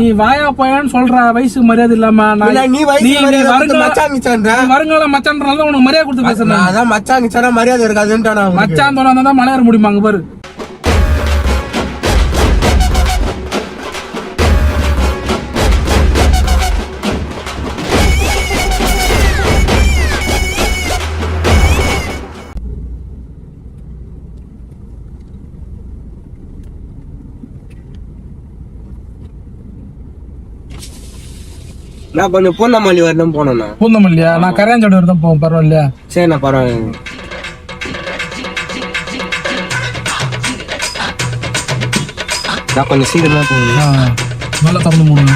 நீ வாயா போயான்னு சொல்ற வயசுக்கு மரியாதை இல்லாம வருங்கால மச்சான்றனால உனக்கு மரியாதை கொடுத்து பேசுறேன். அதான் மச்சான் கிச்சானா மரியாதை இருக்காதுன்னு மச்சான் தோணா மலை ஏற முடியுமா? அங்க பாரு. நான் கொஞ்சம் பூந்தமல்லி வரணும் போனோம்ண்ணா. பூந்தமல்லியா? நான் கரையாஞ்சோடு வரதான் போவோம். பரவாயில்லையா? சரிண்ணா பரவாயில்ல. நான் கொஞ்சம் சீக்கிரமா போகணும். நல்லா திறந்து மூடுங்க.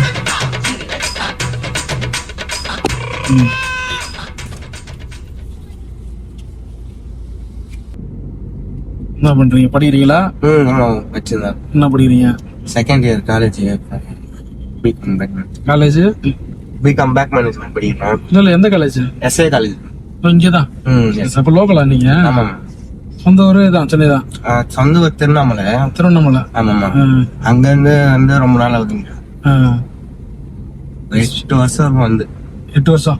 என்ன பண்றீங்க? படிக்கிறீங்களா? ஆமா வச்சுதான். என்ன படிக்கிறீங்க? Second year college. College B Com பேக் மேனேஜ்மெண்ட் படிக்கிறேன். இல்ல எந்த காலேஜ்? S A college. இங்கதான். அப்ப லோக்கலா நீங்க? ஆமா. சொந்த ஊரு தான்? சென்னை தான். சொந்த ஊர் திருவண்ணாமலை. திருவண்ணாமலை. ஆமாமா. அங்க இருந்து வந்து ரொம்ப நாள் ஆகுதுங்க. 8 வருஷம் வந்து. 8 வருஷம்.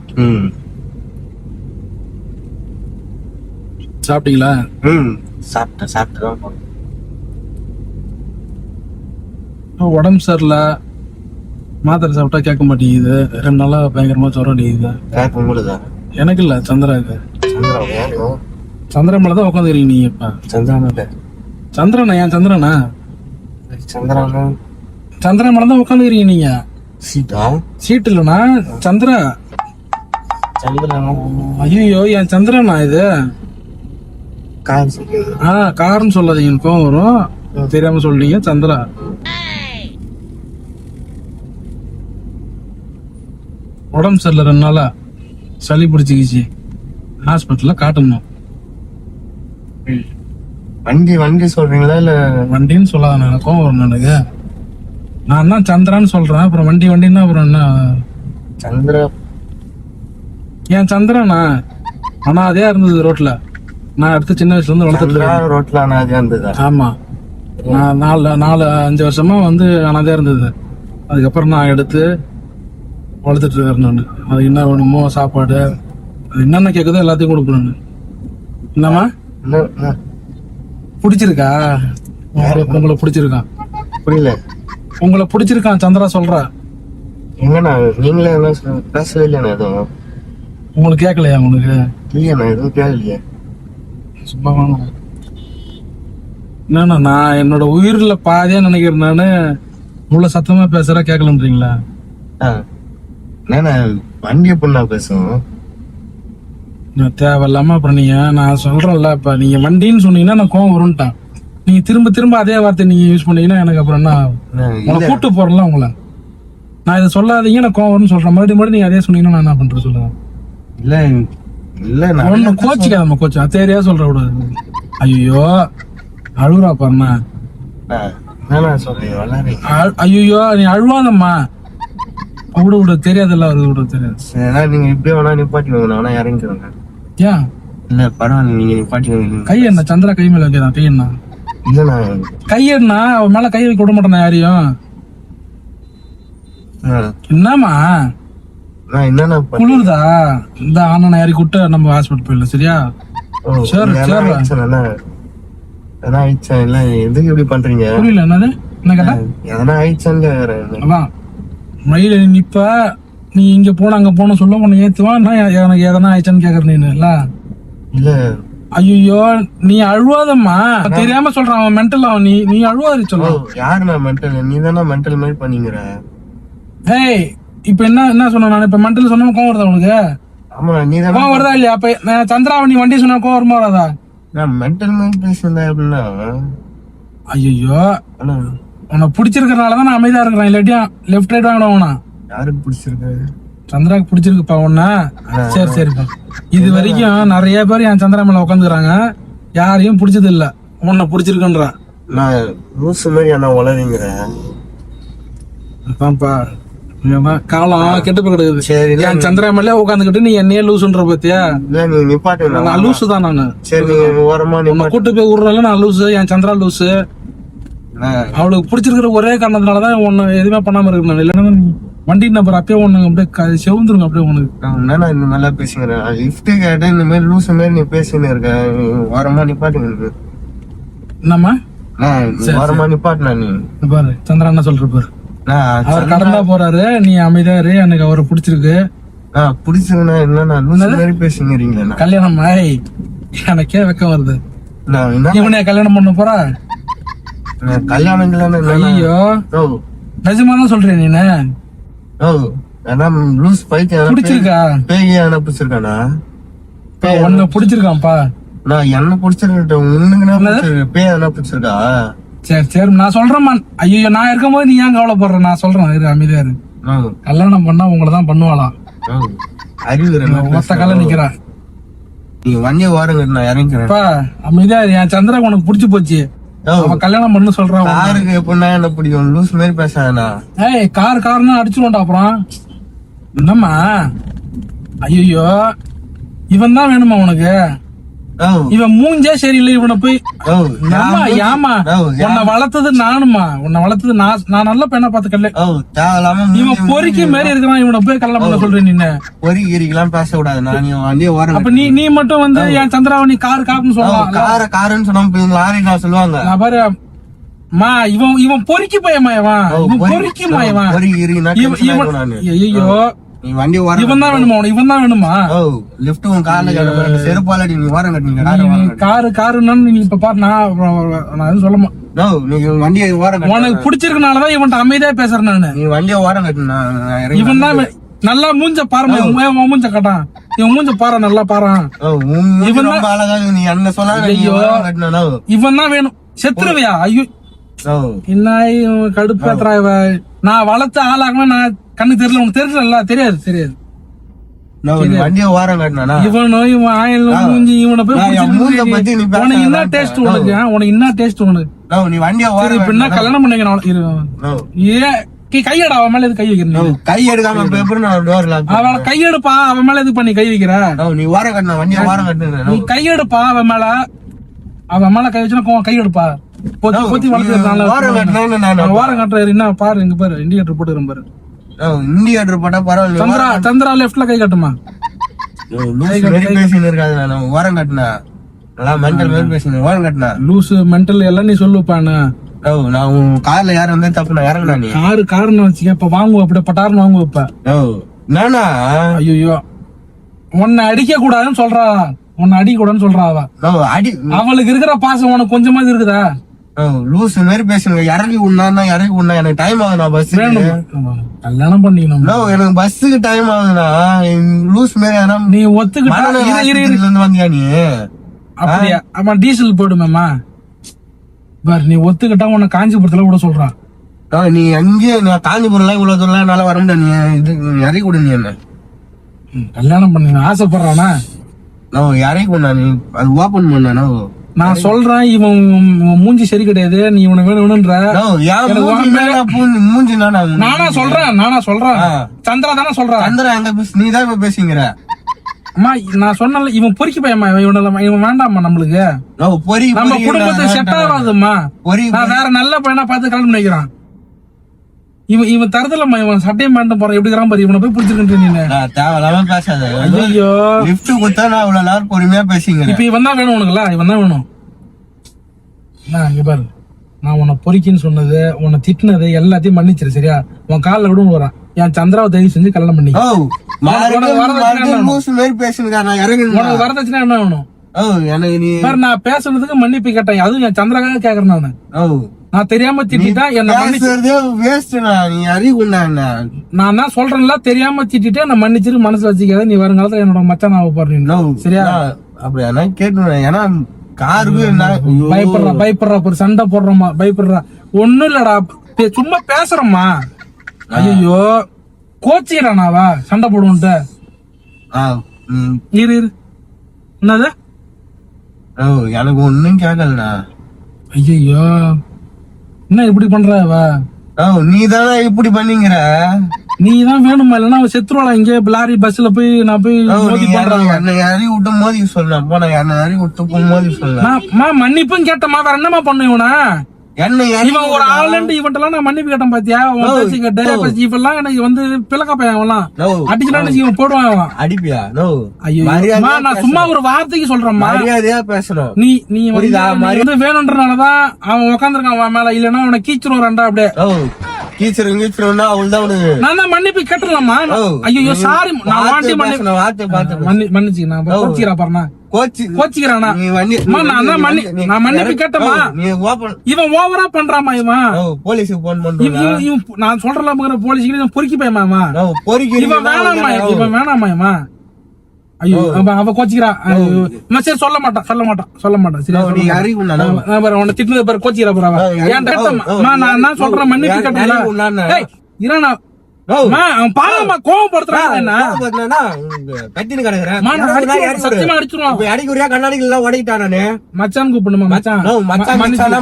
சாப்பிட்டீங்களா? சாப்பிட்டேன். உடம்பு சரியில்ல, மாத்திரை சாப்பிட்டா கேட்க மாட்டேங்குது. 2 நாளா பயங்கரமா ஜுரம் அடிக்குது. எனக்கு இல்ல, சந்திராவுக்கு. சந்திரமலை தான் உட்காந்துக்கிறீங்க நீங்க இப்ப? சந்திரனா? ஏன் சந்திரனா? சந்திரமலை தான் உட்காந்துக்கிறீங்க நீங்க. சீட் இல்லனா சந்திரா? ஐயோ, என் சந்திரனா இது? கார்னு சொல்லாதீங்க, எனக்கும் வரும். தெரியாம சொல்றீங்க. சந்திரா உடம்பு சரியில்ல, 2 நாளா சளி பிடிச்சிக்கிச்சு. ஹாஸ்பிட்டல்ல காட்டணும். வண்டி சொல்றீங்களா? இல்ல வண்டின்னு சொல்லாத, எனக்கும் வரும். எனக்கு நான் தான் சந்திரான்னு சொல்றேன். அப்புறம் வண்டின்னா அப்புறம் என்ன? சந்திரா? ஏன் சந்திரனா? ஆனா அதே இருந்தது ரோட்ல. நான் அடுத்து சின்ன வயசுல இருந்து வளர்த்துட்டு ரோட்ல அனாதையா இருந்தது. ஆமா, நான் 4-5 வருஷமா வந்து அனாதையா இருந்தது. அதுக்கப்புறம் நான் எடுத்து வளர்த்துட்டு இருக்கேன். நான் அது என்ன வேணுமோ சாப்பாடு, அது என்னென்ன கேட்குதோ எல்லாத்தையும் கொடுக்கணும். என்னம்மா பிடிச்சிருக்கா உங்களை? பிடிச்சிருக்கான்? புரியல. உங்களை பிடிச்சிருக்கான் சந்திரா சொல்ற. எங்கண்ணா நீங்களே பேசவே இல்லையா? எதுவும் உங்களுக்கு கேட்கலையா? உங்களுக்கு இல்லையாண்ணா? எதுவும் கேட்கலையே. சும்மா வாங்க. என்னண்ணா, நான் என்னோட உயிரில பாதியா நினைக்கிறேன். நானு இவ்வளவு சத்தமா பேசுற கேட்கலன்றீங்களா? வண்டிய பொண்ணா பேசுவோம். தேவையில்லாம அப்புறம் நீங்க, நான் சொல்றேன்ல, இப்ப நீங்க வண்டின்னு சொன்னீங்கன்னா நான் கோவம் வரும்ட்டான். நீங்க திரும்ப அதே வார்த்தை நீங்க யூஸ் பண்ணீங்கன்னா எனக்கு அப்புறம் என்ன? உங்களை கூட்டு போறேன்ல உங்களை. நான் இதை சொல்லாதீங்க, நான் கோவம் வரும்னு சொல்றேன். மறுபடியும் நீங்க அதே சொன்னீங்கன்னா நான் என்ன பண்றேன் சொல்லுங்க. இல்ல ஒண்ணு கோச்சிக்காதம்மா, கோச்சா தேரியா சொல்ற விடாது. ஐயோ அழுவுறா பாருண்ணா. ஐயோ நீ அழுவாதம்மா. விட தெரியாதுல்ல, அவருக்கு விட தெரியாது. நீங்க இப்படியே வேணா நிப்பாட்டிக்கோங்க, வேணா இறங்கிக்கோங்க. ஏன்? இல்ல பரவாயில்ல, நீங்க நிப்பாட்டிக்கோங்க. கை என்ன? சந்திரா கை மேல வைக்கதான்? கை என்ன? இல்லண்ணா கை என்ன? அவன் மேல கை வைக்க விட மாட்டேன் யாரையும். என்னமா என்னன்னா குளிர்தா? இந்த அண்ணனை யாரி கூட்ட நம்ம ஹாஸ்பிட்டல் போயிடலாம். சரியா? எதுக்கு இப்படி பண்றீங்க? புரியல. என்னது? என்ன கேட்டா? எதனா ஆயிடுச்சான்னு. அதான் மயில நிப்ப நீ இங்க போன அங்க போன சொல்ல உன்னை ஏத்துவான். எனக்கு எதனா ஆயிடுச்சான்னு கேக்குற நீ இல்ல? இல்ல. ஐயோ நீ அழுவாதம்மா. தெரியாம சொல்றான் அவன் மென்டல். அவன் நீ அழுவாது சொல்ல. யாருண்ணா மென்டல்? நீ தானே மென்டல் மாதிரி பண்ணிக்கிற. ஏய் இப்ப என்ன சொன்ன? நான் இப்ப மென்டல் சொன்னா கோவம் வருதா உனக்கு? ஆமா, நீ தான் கோவம் வருதா இல்லையா? அப்ப நான் சந்திராவை நீ வண்டி சொன்னா கோவம் வருமா வராதா? நான் மென்டல் மாதிரி பேசுறேன் அப்படின்னா. ஐயோ உன்னை பிடிச்சிருக்கிறனாலதான் நான் அமைதியா இருக்கிறேன். இல்லாட்டியா லெஃப்ட் ரைட் வாங்கிடுவோம்னா. யாருக்கு பிடிச்சிருக்கு? சந்திராக்கு பிடிச்சிருக்குப்பா உன்ன. சரிப்பா. இது வரைக்கும் நிறைய பேர் என் சந்திரா மேல உட்காந்துக்கிறாங்க, யாரையும் பிடிச்சது இல்ல. உன்னை பிடிச்சிருக்குன்றா. நான் லூசு மாதிரி என்ன உளறீங்கிறேன். அதான்ப்பா காலம் கெட்டு போய் கிடக்குது. சரி, என் சந்திரா மேல உட்காந்துக்கிட்டு நீ என்னையே லூசுன்ற பத்தியா? நீ நிப்பாட்டு. நான் லூசு தான். நானு சரி ஓரமா கூட்டு போய் விடுறல. நான் லூசு, என் சந்திரா லூசு. அவளுக்கு பிடிச்சிருக்கிற ஒரே காரணத்தினாலதான் உன்னை எதுவுமே பண்ணாம இருக்கணும். இல்லைன்னா நீ வண்டி நம்பர் அப்பயே ஒண்ணு அப்படியே செவுந்துருங்க அப்படியே உனக்கு. நான் இந்த மாதிரிலாம் பேசுகிறேன். லிஃப்ட் கேட்ட இந்த மாதிரி லூஸ் மாதிரி நீ பேசின்னு இருக்க. ஓரமா நிப்பாட்டுங்க. என்னம்மா ஓரமா நிப்பாட்டுனா நீ பாரு சந்திரா என்ன சொல்ற பாரு. அவர் கடந்தா போறாரு, நீ அமைதியாரு, எனக்கு அவரை பிடிச்சிருக்கு. பிடிச்சிருந்தா என்ன லூஸ் மாதிரி பேசுங்கிறீங்களா? கல்யாணம் எனக்கே வெக்கம் வருது. இவனைய கல்யாணம் பண்ண போறா? கல்யாணம் ஐயோ நிஜமாதான் சொல்றேன் நீ. லூஸ் பைத்தியம் பிடிச்சிருக்கா? பேய் என்ன பிடிச்சிருக்கானா? உன்னை பிடிச்சிருக்கான்ப்பா. நான் என்ன பிடிச்சிருக்கேன் உன்னுக்கு பேய் என்ன பிடிச்சிருக்கா? சரி சரி நான் சொல்றேன். ஐயோ நான் இருக்கும் போது நீ ஏன் கவலைப்படுற? நான் சொல்றேன் இரு அமைதியா இரு. கல்யாணம் பண்ணா உங்களதான் பண்ணுவாளாம். அறிவு மொத்த கால நிக்கிறா. நீ வண்டிய வாருங்க நான் இறங்கிக்கிறேன். அமைதியா இரு. என் சந்திரா உனக்கு புடிச்சு போச்சு. அவன் கல்யாணம் பண்ணு சொல்றான். காருக்கு எப்படின்னா என்ன பிடிக்கும்? லூஸ் மாதிரி பேசாதா? ஏய் காருன்னு அடிச்சுடுவோம்டா அப்புறம். என்னம்மா ஐயோ இவன் தான் வேணுமா உனக்கு? இவன் மூஞ்சே சரியில்லை. இவனை போய் ஏமா உன்னை வளர்த்தது நானுமா? உன்னை வளர்த்தது நான் நல்ல பெண்ணை பார்த்து கல்யாணம். இவன் பொறிக்கு மாரி இருக்கிறான். இவனை போய் கல்யாணம் பண்ண சொல்றேன். நீ பொறிக்கலாம் பேசக்கூடாது. அப்ப நீ மட்டும் வந்து என் சந்திராவை நீ காருன்னு சொல்லலாம். காருன்னு சொன்னா லாரி நான் சொல்லுவாங்க. நான் பாரு மா இவன் பொறிக்கு போயமா? இவன் பொறிக்குமா? இவன் ஐயோ வண்டி இவன் தான் வேணுமா? இவன் தான் வேணுமா? லிஃப்ட் செருப்பாலடி நீ வாரம் காருன்னு நீ இப்ப பாரு. நான் சொல்லமா வண்டியை வாரம் உனக்கு பிடிச்சிருக்கனாலதான் இவன்ட்ட அமைதியா பேசுறேன் நானு. நீ வண்டியை வாரம் கட்டினா இவன் தான் நல்லா மூஞ்ச பாரு. மூஞ்ச கட்டான். இவன் மூஞ்ச பாரு நல்லா பாரு. இவன் அழகா நீ என்ன சொல்ல. இவன் தான் வேணும். செத்துருவியா? ஐயோ என்ன கடுப்பேத்துறா இவ. நான் வளர்த்த ஆளாகணும். நான் கண்ணு தெரியல. உனக்கு தெரியல? தெரியாது தெரியாது. வண்டியை வாரம் கட்டினா இவனும் இவன் ஆயில் மூஞ்சி இவனை போய் உனக்கு என்ன டேஸ்ட்? உனக்கு என்ன டேஸ்ட் உனக்கு? நீ வண்டியை இப்ப என்ன கல்யாணம் பண்ணீங்க? கையடா அவன் மேல எது கை வைக்கிறேன்? கை எடுக்காம அவன் கையெடுப்பா. அவன் மேல எது பண்ணி கை வைக்கிற? நீ வாரம் கட்டின வண்டியை வாரம் கட்டின நீ கையெடுப்பா. அவன் மேல கை வச்சுனா கையெடுப்பா. பொத்தி வளர்த்து வாரம் கட்டுறாரு. என்ன பாரு இங்க பாரு இண்டிகேட்டர் போட்டுக்கிறேன் பாரு. இண்டிகேட்டர் போட்டா பரவாயில்ல. சந்திரா லெஃப்ட்ல கை கட்டுமா? வாரம் கட்டினா வாரம் கட்டினா லூஸ் மென்டல் எல்லாம் நீ சொல்லுப்பானு. நான் உன் கார்ல யாரும் வந்தா தப்பு நான் இறங்கினா நீ காருன்னு வச்சுக்க. இப்ப வாங்குவ அப்படியே பட்டாருன்னு வாங்குவ. இப்ப நானா ஐயோ உன்னை அடிக்க கூடாதுன்னு சொல்றா. உன்னை அடிக்க கூடாதுன்னு சொல்றா அவ. அவளுக்கு இருக்கிற பாசம் உனக்கு கொஞ்சமாவது இருக்குதா? லூஸ் மாதிரி பேசுங்க. இறங்கி உண்ணா எனக்கு டைம் ஆகுதுண்ணா. பஸ் கல்யாணம் பண்ணிக்கணும். எனக்கு பஸ்ஸுக்கு டைம் ஆகுதுண்ணா. லூஸ் மாதிரி நீ ஒத்துக்கிட்டு வந்தியா நீ? அப்படியா? ஆமா டீசல் போயிடுமேமா. பாரு நீ ஒத்துக்கிட்டா உன்னை காஞ்சிபுரத்துல கூட சொல்றான். நீ அங்கேயே காஞ்சிபுரம் இவ்வளவு தூரம் என்னால வர முடியாது. நீ இறக்கி விடு. நீ என்ன கல்யாணம் பண்ண ஆசைப்படுறானா? இறக்கி விடா. நீ அது ஓபன் பண்ணா நான் சொல்றேன். இவன் மூஞ்சி சரி கிடையாது. நீ இவனை வேணும்ன்ற மூஞ்சி நானா சொல்றேன். சந்திரா தானே சொல்றேன். சந்திரா எங்க நீ தான் இப்ப பேசுங்கிற. அம்மா நான் சொன்னல இவன் பொறிக்கு பையமா? இவன் வேண்டாம்மா நம்மளுக்கு. நம்ம குடும்பத்தை செட் ஆகாதும்மா. நான் வேற நல்ல பையனா பார்த்து கல்யாணம் பண்ணிக்கிறான். இவன் தரதுலம்மா. இவன் சட்டையை மாட்ட போறான். எப்படி இருக்கிறான் பாரு. இவனை போய் பிடிச்சிருக்கேன். நீ தேவையில்லாம பேசாத. ஐயோ லிஃப்ட் கொடுத்தா நான் அவ்வளவு நேரம் பொறுமையா பேசிங்க. இப்ப இவன் தான் வேணும் உனக்குல. இவன் தான் வேணும். இங்க பாரு நான் உன்னை பொறிக்கின்னு சொன்னது உன்னை திட்டினது எல்லாத்தையும் மன்னிச்சிரு சரியா? உன் காலில் விட வரான். என் சந்திராவை தயவு செஞ்சு கல்யாணம் பண்ணி. உனக்கு வரதட்சணை என்ன வேணும்? நான் பேசுனதுக்கு மன்னிப்பு கேட்டேன். அதுவும் என் சந்திராக்காக கேக்குறேன் நானு. நான் தெரியாம திட்டா நான் தான் சொல்றேன்ல. தெரியாம திட்டே நான் மன்னிச்சிரு. மனசுல வச்சுக்காத. நீ வருங்காலத்துல என்னோட மச்சான் ஆக போறீங்க சரியா? அப்படி கேட்டு ஏன்னா காருக்கு பயப்படுறா ஒரு சண்டை போடுறோமா? பயப்படுறா ஒண்ணும் இல்லடா. சும்மா பேசுறோம்மா. ஐயோ கோச்சிக்கிறானாவா சண்டை போடுவோன்ட்டு? இரு என்னது? எனக்கு ஒண்ணும் கேட்கலண்ணா. ஐயோ என்ன இப்படி பண்றவா? நீ தானே இப்படி பண்ணீங்கிற. நீ தான் வேணுமா? இல்லன்னா செத்துருவாளா? இங்க லாரி பஸ்ல போய் நான் போய் மோதி பண்றாங்க. யாரையும் விட்டு மோதி சொல்லலாம். போன யாரையும் விட்டு மோதி சொல்லலாம். மன்னிப்பும் கேட்டமா. வேற என்னமா பண்ண இவனா? இவன் ஒரு ஆளுண்டு இவன்ட்டெல்லாம் நான் மன்னிப்பு கேட்டேன் பாத்தியா, உன் பேச்சு கேட்டு இவெல்லாம் எனக்கு வந்து பிளக்க பையன் அவன்லாம் அடிச்சுட்டான்னு இவன் போடுவான் அவன். அடிப்பியா? நோ. ஐயோ நான் சும்மா ஒரு வார்த்தைக்கு சொல்றேன்மா, மரியாதையா பேசணும். நீ வந்து வேணும்ன்றனாலதான் அவன் உட்காந்துருக்கான் அவன் மேல, இல்லன்னா அவனை கீச்சிரும் ரெண்டா அப்படியே. கீச்சிருன்னா அவள்தான் உனக்கு நான் தான் மன்னிப்பு கேட்டுலாமா. ஐயோ சாரி, நான் வாட்டி மன்னிச்சு நான் கோச்சிக்கிறா பாருண்ணா, கோச்சிக்கிறானா நான் மன்னிப்பு கேட்டமா. இவன் ஓவரா பண்றாமா, இவன் போலீஸுக்கு போன் பண்றான். நான் சொல்றேன் போலீஸுக்கு பொறுக்கி போயமா, இவன் வேணாமா, இவன் வேணாமா இவன். ஐயோ அவ கோச்சிக்கிறான். சரி சொல்ல மாட்டான் சரி உன்னை திட்டுனது பாரு, கோச்சிக்கிறா பாரு. நான் என்ன சொல்றேன், மன்னிப்பு கேட்டா இரானா அவன் பாவமா கோவப்படுத்துறான். சத்தியமா அடிச்சிருவான். கண்ணாடிகள் எல்லாம் உடைக்கிட்டானே. மச்சான் கூப்பிடுமா, மச்சான்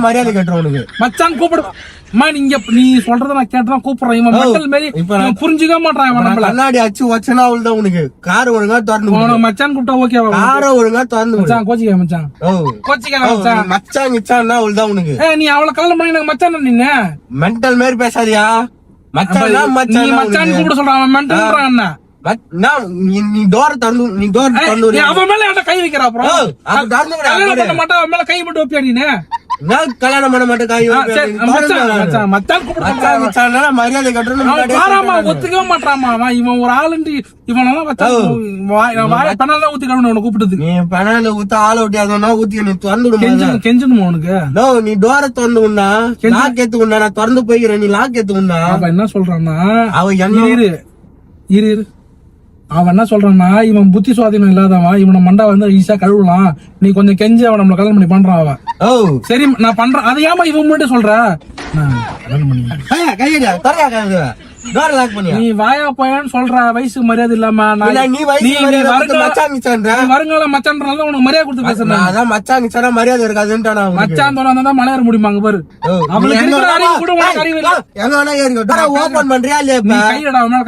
மரியாதை கேட்டுருவானுக்கு. மச்சான் கூப்பிடு. நீ சொல்றத நான் கேட்டான் கூப்பிடுறேன். இவன் மக்கள் மாரி புரிஞ்சுக்க மாட்டான். இவன் கண்ணாடி அச்சு வச்சனா அவள்தான் உனக்கு. கார் ஒழுங்கா திறந்து மச்சான் கூப்பிட்டா ஓகே. கார ஒழுங்கா திறந்து மச்சான் கோச்சிக்க மச்சான் கிச்சான்னா அவள்தான் உனக்கு. நீ அவளை கல்யாணம் பண்ணி எனக்கு மச்சான் நின்ன மென்டல் மாரி பேசாதியா. மச்சான் கூப்பிட சொல்றான், மென்டல்ன்றான் என்ன. நீ டோர் திறந்து அவன் மேல என்ன கை வைக்கிறா, அப்புறம் கல்யாணம் பண்ண மாட்டா அவன் மேல கை மட்டும் வைப்பியா நீ. கல்யாணம் பண்ண மாட்டேன். மரியாதை கட்டணும். ஒத்துக்கவே மாட்டாமா அவன். இவன் ஒரு ஆளுண்டு இவனெல்லாம் பெனால்தான் ஊத்தி கழுவணும் உனக்கு கூப்பிட்டது. நீ பெனால ஊத்த ஆள விட்டியாதா ஊத்தி நீ திறந்து கெஞ்சணுமா உனக்கு. நீ டோரை திறந்து உண்ணா, லாக் ஏத்து உண்ணா, நான் திறந்து போய்க்கிறேன், நீ லாக் ஏத்து உண்ணா. அவன் என்ன சொல்றான்னா, அவன் இரு அவன் என்ன சொல்றான்னா, இவன் புத்தி சுவாதீனம் இல்லாதவன், இவனை மண்டா வந்து ஈஸியா கழுவலாம், நீ கொஞ்சம் கெஞ்சி அவன் நம்மள கல்யாணம் பண்ணி பண்றான் அவன். சரி நான் பண்றேன், அதை ஏமா இவன் மட்டும் சொல்ற. நீ வாயா போயான்னு சொல்ற, வயசு மரியாதை இல்லாம வருங்கால மச்சான்றனால உனக்கு மரியாதை கொடுத்து பேசுறேன். மச்சான் மரியாதை இருக்காதுன்னு மச்சான் தோணா மலையேற முடியுமா அங்க பாரு. ஓபன் பண்றியா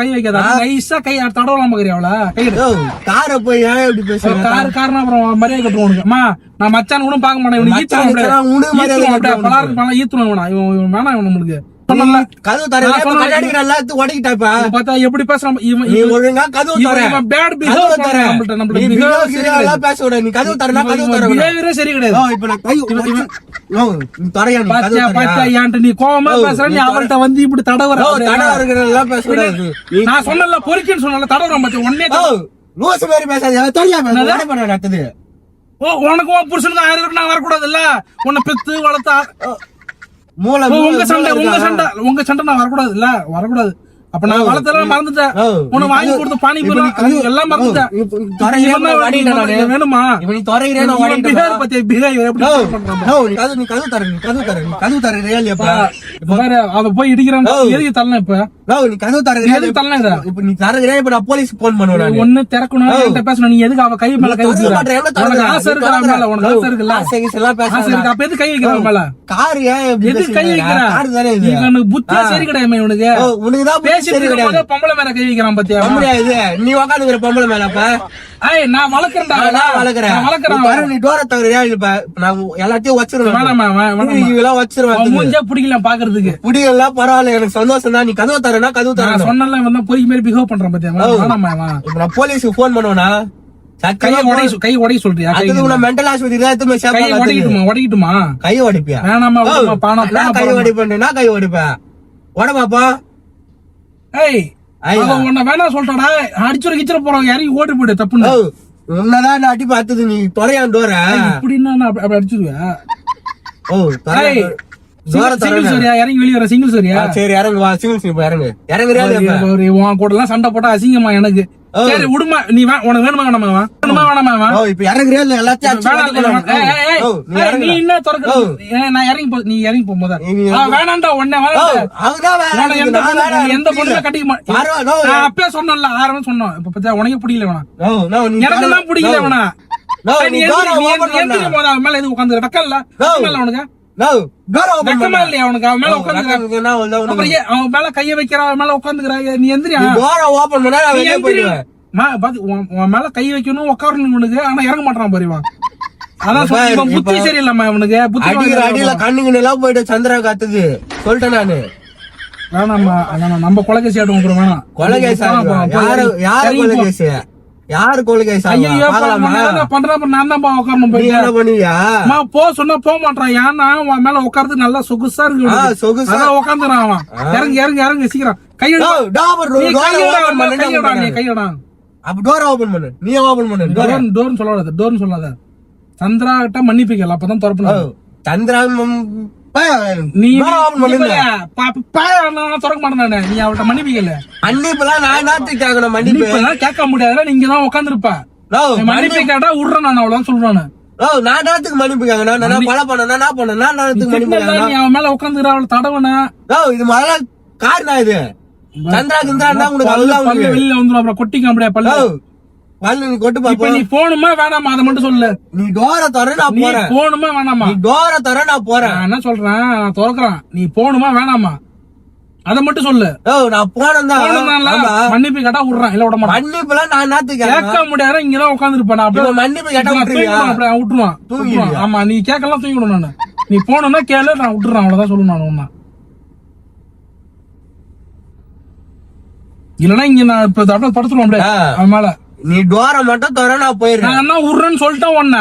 கை வைக்காத, நைஸா கை தடவலாம் பாக்குறியா அவள கையில காரை போய் ஏன் இப்படி பேசுற. காரணம் அப்புறம் மரியாதை கட்டுவோம் உனக்கு. அம்மா நான் மச்சான் கூட பாக்க மாட்டேன், பலாருக்கு ஈத்துணும் இவன் வேணாம் இவன் நம்மளுக்கு. எப்படி பேசுறான் சரி கிடையாது. நீ கோவமா பேசுற, நீ அவள்கிட்ட வந்து இப்படி தடவர. நான் சொன்ன பொறுக்கின்னு சொன்ன தடவரம் பத்தி ஒன்னே நடக்குது. உனக்கும் புருஷனுக்கு 1000 நான் வரக்கூடாது இல்ல. உன்னை பெத்து வளர்த்தா உங்க சண்டை நான் வரக்கூடாது இல்ல, வரக்கூடாது. அப்ப நான் வளர்த்தெல்லாம் மறந்துட்டேன், உன்னை வாங்கி கொடுத்த பானிபூரி எல்லாம் மறந்துட்டேன். வேணுமா அவ போய் இடிக்கிறான், எதுக்கு தரலாம் இப்ப போலீஸ் போன் பண்ணுவேன். ஒண்ணு திறக்கணும் பேசணும். நீ எதுக்கு அவ கை மேல கை வச்சு ஆசை இருக்கு மேல, உனக்கு ஆசை இருக்குல்ல, அப்ப எது கை வைக்கிற மேல கார் எதுக்கு கை வைக்கிறா. இவனுக்கு புத்தியா சரி கிடையாது, இவனுக்கு பேசிட்டு பொம்பளை மேல கை வைக்கிறான் பத்தியா. நீ உக்காந்துக்கிற பொம்பளை மேல நான் வளர்க்கறேன்டா, வளர்க்கறேன். நீ டோரை தவிர நான் எல்லாத்தையும் வச்சிருவேன். மூஞ்சா பிடிக்கல பாக்குறதுக்கு, பிடிக்கல பரவாயில்ல, எனக்கு சந்தோஷம் தான். நீ கதவு தரேன்னா கதவு தர சொன்னல இவன் பொய் மாதிரி பிஹேவ் பண்றான் பத்தியா. நான் போலீஸுக்கு போன் பண்ணுவேனா, கை உடைய சொல்றியா, மென்டல் ஆஸ்பத்திரி உடைக்கட்டுமா, கை உடைப்பியா, வேணாமா கை உடைப்பேன், கை உடைப்பேன், உடப்பாப்பா. உன்ன வேணா சொல்றாடா, அடிச்சுட கிச்சிட போறோம், இறங்கி ஓடி போயிடு. தப்புன்னு உன்னதான் அடி பார்த்தது, நீ தொலையான் டோர இப்படின்னா அப்படி அடிச்சுடுவேன். இறங்கி வெளியே வர சிங்கிள் சரியா, சரி இறங்கு, சிங்கிள் இறங்கு, இறங்குறியா. உன் கூட எல்லாம் சண்டை போட்டா அசிங்கமா எனக்கு. சரி விடுமா, நீ உனக்கு வேணுமா வேணாமா, இப்ப இறங்குறியா இல்ல எல்லாத்தையும் நீ என்ன திறக்க, நான் நீ இறங்கி போகும்போது வேணாண்டா உடனே எந்த பொண்ணுல கட்டிக்க மாட்டேன். அப்பயே சொன்னல, ஆரம்பம் சொன்னோம். இப்ப பத்தியா உனக்கு பிடிக்கல வேணா, எனக்கு தான் பிடிக்கல வேணா. மேல எது உட்காந்து டக்கல்ல உனக்கு அவன் மேல கைய வைக்கிற, மேல உட்காந்துக்கிற, நீ எந்திரியா மேல கை வைக்கணும் உட்காரணும் உனக்கு. ஆனா இறங்க மாட்டான் பாருவான். அதான் சொல்றேன், இவன் புத்தி சரியில்லாம இவனுக்கு அடிக்கிற அடியில கண்ணுக்கு எல்லாம் போயிட்டு சந்திரா காத்துது சொல்லிட்டேன் நானு. வேணாம்மா, நம்ம கொலைகேசி ஆடுவோம் அப்புறம் வேணாம். கொலைகேசி யாரு கொலைகேசி? யாரு கொலைகேசி? ஐயோ பண்றேன் நான் தான் உட்காரணும் போய் என்ன பண்ணுவியா? போ சொன்னா போக மாட்டான். ஏன்னா அவன் மேல உட்கார்றது நல்லா சொகுசா இருக்கு. சொகுசா உட்காந்துறான் அவன். இறங்கி இறங்கி இறங்கி சீக்கிரம் கையடா. அப்ப டோர் ஓபன் பண்ணு. நீ ஓபன் பண்ணு. டோர்னு சொல்லாத, டோர்னு சொல்லாத. சந்திரா கிட்ட மன்னிப்பிக்கல, அப்பதான் திறப்பணும். சந்திரா நீ திறக்க மாட்டேன். நீ அவள்கிட்ட மன்னிப்பிக்கல. மன்னிப்புலாம் நான் என்னத்துக்கு கேட்கணும்? மன்னிப்பு கேட்க முடியாதுல, நீங்க தான் உட்காந்துருப்ப. மன்னிப்பு கேட்டா விடுறேன் நான், அவ்வளவுதான் சொல்றானு. நான் நேரத்துக்கு மன்னிப்பு கேட்கணும். நான் பல பண்ணேன், நான் பண்ணேன். நான் நேரத்துக்கு மன்னிப்பு கேட்கணும். நீ அவன் மேல உட்காந்துக்கிற, அவளை தடவன. இது முதல்ல காரணம் இது. சந்திரா கிந்திரா உனக்கு வெளியில வந்துடும், அப்புறம் கொட்டிக்க முடியாது பல்லு. பல்லு நீ கொட்டு பாப்பா. நீ போணுமா வேணாமா அதை மட்டும் சொல்லு. நீ டோரை தர நான் போறேன். போணுமா வேணாமா? நீ டோரை தர நான் போறேன். நான் என்ன சொல்றேன், நான் திறக்கிறேன். நீ போணுமா வேணாமா அதை மட்டும் சொல்லு. நான் போனேன் தான். மன்னிப்பு கேட்டா விடுறேன், இல்ல விட மாட்டேன். மன்னிப்புலாம் நான் நேரத்துக்கு கேட்க முடியாது, இங்கதான் உட்கார்ந்து இருப்பேன். அப்படியே மன்னிப்பு கேட்டா விட்டுருவான். ஆமா, நீ கேட்கலாம் தூங்கிடும். நானு நீ போனா கேளு, நான் விட்டுறேன், அவ்வளவுதான் சொல்லணும். நான் ஒண்ணா இல்லன்னா இங்க நான் இப்ப படுத்துருவோம் அப்படியே அவன் மேல. நீ டோரை மட்டும் தர நான் போயிடுறேன். நான் என்ன விடுறேன்னு சொல்லிட்டேன் ஒன்ன.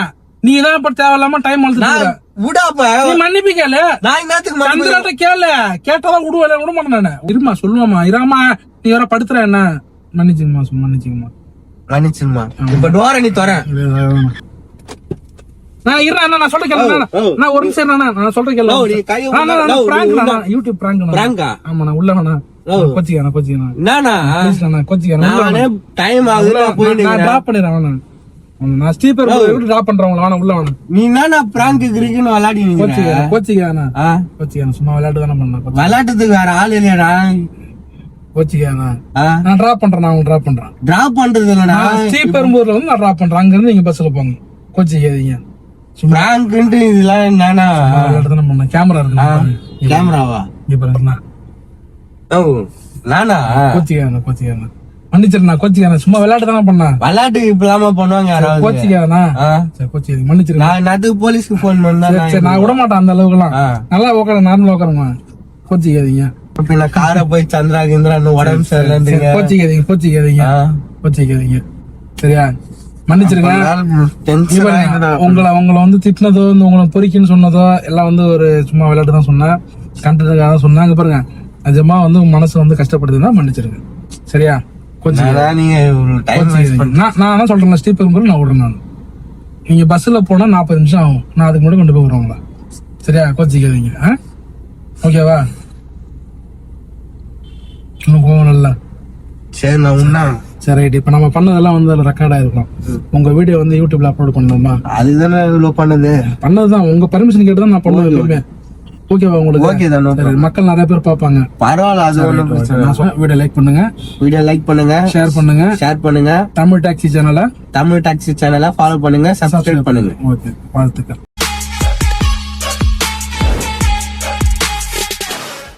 நீ தான் இப்ப தேவையில்லாம டைம் அழுத்து விடாப்ப. நீ மன்னிப்பு கேளு. நான் என்னத்துக்கு சந்திராட்ட கேளு. கேட்டாதான் விடுவேன், விட மாட்டேன் நானு. இருமா சொல்லுவாமா, இராமா நீ வர படுத்துற என்ன. மன்னிச்சுங்கம்மா, மன்னிச்சுங்கம்மா, மன்னிச்சுமா. இப்ப டோரை நீ தர. நான் இருறேன், நான் சொல்ற கேளு. நான் ஒரு நிமிஷம் நான் சொல்ற கேளு. YouTube prank. ஆமா, நான் உள்ள வேணா நான் ஸ்டீப்பர் டிராப் பண்றேன். உள்ள வேணாம். நீ என்ன பிராங்க் கிரிக்கெட் விளையாடி சும்மா விளையாட்டு தானே பண்ண. விளையாட்டுக்கு வேற ஆள் இல்லையாடா. நான் டிராப் பண்றேன். நான் டிராப் பண்றேன். டிராப் பண்றது இல்லடா. ஸ்ரீபெரும்பூர்ல வந்து நான் டிராப் பண்றேன். அங்க இருந்து நீங்க பஸ்ல போங்க. கோச்சிக்காதீங்க. பிராங்க்ன்ட்டு இதெல்லாம் என்னன்னா விளையாட்டு தானே பண்ண. கேமரா இருக்கு. கேமராவா? இப்ப நானா கோச்சிக்கான மன்னிச்சிருந்தா கோச்சிக்கான. சும்மா விளையாட்டு தானே பண்ண. விளையாட்டு இப்ப இல்லாம பண்ணுவாங்க யாராவது. கோச்சிக்கானா கோச்சி மன்னிச்சிருக்கேன். நான் நேரத்துக்கு போலீஸ்க்கு போன் பண்ணா நான் விட மாட்டேன் அந்த அளவுக்கு எல்லாம். நல்லா உட்கார நார்மலா உட்காருங்க. கோச்சிக்காதீங்க. பின்ன காரை போய் சந்திரா கிந்திரா உடம்பு சரியில்லைன்றீங்க. கோச்சிக்காதீங்க சரியா? மன்னிச்சிருங்க. உங்களை வந்து திட்டினதோ, உங்களை பொறிக்குன்னு சொன்னதோ எல்லாம் வந்து ஒரு சும்மா விளையாட்டு தான் சொன்னேன். கண்டதுக்காக தான் சொன்னாங்க. பாருங்க, நிஜமா வந்து உங்க மனசு வந்து கஷ்டப்படுதுன்னா மன்னிச்சிருங்க சரியா? கொஞ்சம் நான் சொல்றேன், ஸ்டீப்பர் நான் விடுறேன். நான் நீங்க பஸ்ல போனா 40 நிமிஷம் ஆகும். நான் அதுக்கு முன்னாடி கொண்டு போய் விடுறேன் சரியா? கோச்சிக்காதீங்க. ஓகேவா? இன்னும் போவோம் நல்லா. சரி, நான் உண்ணா. சரி ரைட். இப்ப நம்ம பண்ணதெல்லாம் வந்து அதுல ரெக்கார்ட் ஆயிருக்கும். உங்க வீடியோ வந்து யூடியூப்ல அப்லோட் பண்ணணுமா? அதுதானே இவ்வளவு பண்ணதுதான். உங்க பர்மிஷன் கேட்டு தான் நான் பண்ணுவேன். ஓகேவா உங்களுக்கு? ஓகே தான். மக்கள் நிறைய பேர் பாப்பாங்க. பரவாயில்ல, அது ஒண்ணும் பிரச்சனை இல்ல. வீடியோ லைக் பண்ணுங்க, ஷேர் பண்ணுங்க. தமிழ் டாக்ஸி சேனலை ஃபாலோ பண்ணுங்க, சப்ஸ்கிரைப் பண்ணுங்க. ஓகே, வாழ்த்துக்கள்.